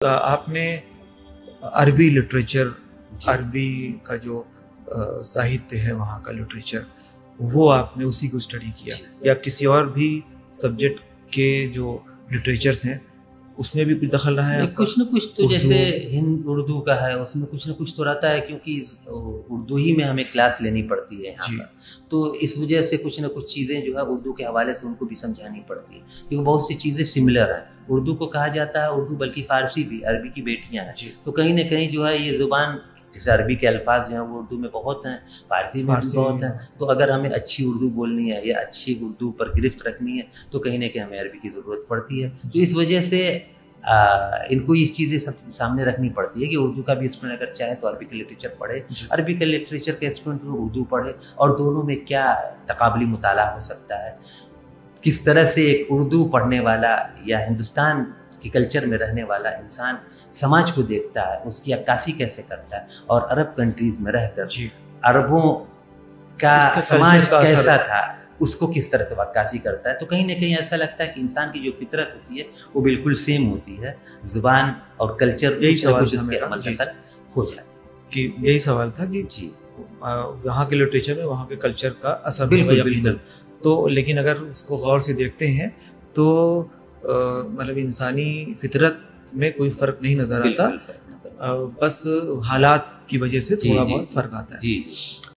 آپ نے عربی لٹریچر، جی عربی کا جو ساہتیہ ہے وہاں کا لٹریچر، وہ آپ نے اسی کو اسٹڈی کیا یا کسی اور بھی سبجیکٹ کے جو لٹریچرس ہیں اس میں بھی کچھ دخل رہا ہے آپ کا؟ کچھ نہ کچھ تو جیسے ہند اردو کا ہے اس میں کچھ نہ کچھ تو رہتا ہے، کیونکہ اردو ہی میں ہمیں کلاس لینی پڑتی ہے یہاں پر، تو اس وجہ سے کچھ نہ کچھ چیزیں جو ہے اردو کے حوالے سے ان کو بھی سمجھانی پڑتی ہے، کیونکہ بہت سی چیزیں سملر ہیں۔ اردو کو کہا جاتا ہے اردو، بلکہ فارسی بھی عربی کی بیٹیاں ہیں، تو کہیں نہ کہیں جو ہے یہ زبان، جیسے عربی کے الفاظ جو ہیں وہ اردو میں بہت ہیں، فارسی میں بھی بہت ہیں، تو اگر ہمیں اچھی اردو بولنی ہے یا اچھی اردو پر گرفت رکھنی ہے تو کہیں نہ کہیں ہمیں عربی کی ضرورت پڑتی ہے۔ تو اس وجہ سے ان کو یہ چیزیں سامنے رکھنی پڑتی ہے کہ اردو کا بھی اسٹوڈنٹ اگر چاہے تو عربی کا لٹریچر پڑھے، عربی کا لٹریچر کا اسٹوڈنٹ اردو پڑھے، اور دونوں میں کیا تقابلی مطالعہ ہو سکتا ہے، کس طرح سے ایک اردو پڑھنے والا یا ہندوستان کے کلچر میں رہنے والا انسان سماج کو دیکھتا ہے، اس کی عکاسی کیسے کرتا ہے، اور عرب کنٹریز میں رہ کر عربوں کا سماج کیسا تھا اس کو کس طرح سے عکاسی کرتا ہے، تو کہیں نہ کہیں ایسا لگتا ہے کہ انسان کی جو فطرت ہوتی ہے وہ بالکل سیم ہوتی ہے، زبان اور کلچر یہی سوال اس کے عمل دخل ہو جاتا ہے کہ یہی سوال تھا کہ جی وہاں کے لٹریچر میں وہاں کے کلچر کا اثر بالکل تو، لیکن اگر اس کو غور سے دیکھتے ہیں تو مطلب انسانی فطرت میں کوئی فرق نہیں نظر آتا، بس حالات کی وجہ سے تھوڑا بہت فرق آتا ہے۔ جی